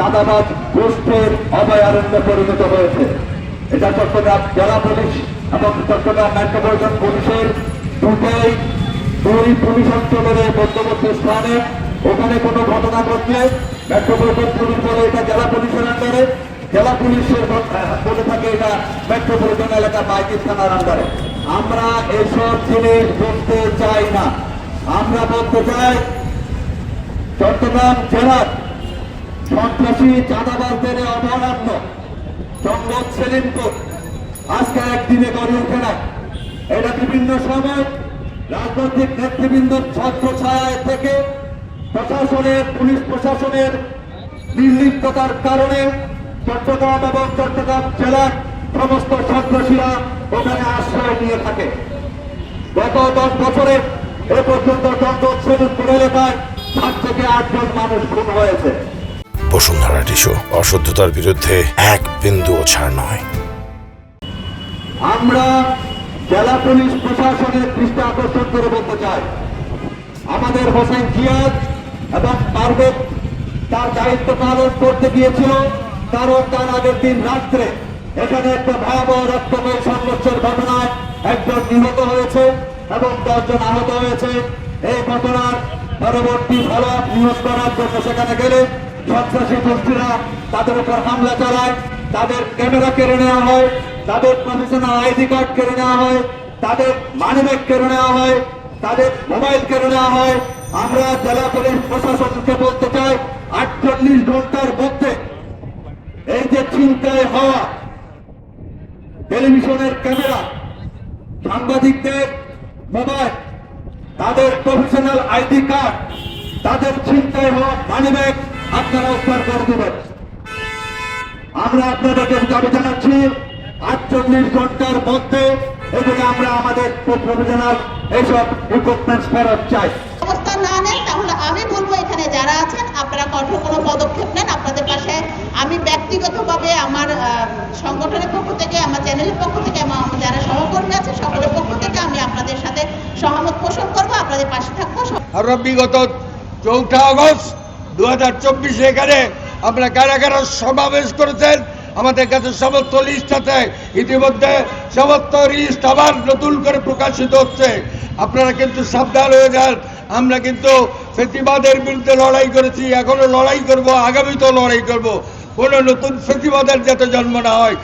চাঁদাবাজ গোষ্ঠীর অভয়ারণ্যে পরিণত হয়েছে। এটা চট্টগ্রাম জেলা পুলিশ এবং চট্টগ্রাম মেট্রোপলিটন পুলিশের দুই পুলিশ অঞ্চলের মধ্যবর্তী স্থানে ওখানে কোনো ঘটনা ঘটলে মেট্রোপলিটন পুলিশ বলে এটা জেলা পুলিশের আন্ডারে, জেলা পুলিশের বলে থাকে এটা মেট্রোপলিটন এলাকা বাইকি থানার আন্ডারে। আমরা এসব জিনিস বলতে চাই না। আমরা বলতে চাই চট্টগ্রাম জেলার সন্ত্রাসী চাঁদাবাজদের অভয়ারণ্য জঙ্গল সেলিমপুর আজকে একদিনে গড়ে ওঠে না। এটা বিভিন্ন সময় রাজনৈতিক নেতৃবৃন্দের ছত্রছায়া থেকে প্রশাসনের পুলিশ প্রশাসনের নির্লিপ্ততার কারণে চট্টগ্রাম এবং চট্টগ্রাম জেলার সমস্ত সন্ত্রাসীরা ওখানে আশ্রয় নিয়ে থাকে। গত 10 বছরে এ পর্যন্ত জঙ্গল সেলিমপুর এলাকায় 7 থেকে 8 জন মানুষ খুন হয়েছে। বসুন্ধরা টিস্যু অশুদ্ধতার বিরুদ্ধে এক বিন্দুও ছাড় নয়। আমরা জেলা পুলিশ প্রশাসনের দৃষ্টি আকর্ষণ করে বলতে চাই, আমাদের হোসেন জিয়াদ এবং পারভেজ তার দায়িত্ব পালন করতে গিয়েছিল, কারণ তার আগের দিন রাত্রে এখানে একটা ভয়াবহ রক্তময় সংঘর্ষের ঘটনায় একজন নিহত হয়েছে এবং 10 জন আহত হয়েছে। এই ঘটনার পরবর্তী ফলো-আপ নিউজ করার জন্য সেখানে গেলে সন্ত্রাসী গোষ্ঠীরা তাদের উপর হামলা চালায়, তাদের ক্যামেরা কেড়ে নেওয়া হয়, তাদের প্রফেশনাল আইডি কার্ড কেড়ে নেওয়া হয়, তাদের মানিব্যাগ কেড়ে নেওয়া হয়, তাদের মোবাইল কেড়ে নেওয়া হয়। আমরা জেলা পুলিশ প্রশাসনকে বলতে চাই 48 ঘন্টার মধ্যে এই যে ছিনতাই হওয়া টেলিভিশনের ক্যামেরা, সাংবাদিকদের মোবাইল, তাদের প্রফেশনাল আইডি কার্ড, তাদের ছিনতাই হওয়া মানিব্যাগ আপনারা উদ্ধার করে দেবেন। আমরা আপনাদেরকে দাবি জানাচ্ছি 48 ঘন্টার মধ্যে এগুলো আমরা আমাদের প্রফেশনাল এইসব ইকুইপমেন্টস ফেরত চাই। অবস্থা না নেন তাহলে আমি বলবো এখানে যারা আছেন আপনারা কঠোর কোনো পদক্ষেপ নেন। আপনাদের পাশে আমি ব্যক্তিগতভাবে আমার সংগঠনের পক্ষ থেকে, আমার চ্যানেলের পক্ষ থেকে, আমার যারা সহকর্মী আছে সকলের পক্ষ থেকে আমি আপনাদের সাথে সহমত পোষণ করবো, আপনাদের পাশে থাকবো। আর বিগত 4 আগস্ট 2024 এখানে আমরা কারা কারা সমাবেশ করেছেন আমাদের কাছে সমস্ত লিস্ট আছে। ইতিমধ্যে সমস্ত লিস্ট আবার নতুন করে প্রকাশিত হচ্ছে। আপনারা কিন্তু সাবধান হয়ে যান। আমরা কিন্তু ফেসিবাদের বিরুদ্ধে লড়াই করেছি, এখনো লড়াই করব, আগামীতেও লড়াই করব। কোনো নতুন ফেসিবাদের যাতে জন্ম না হয়।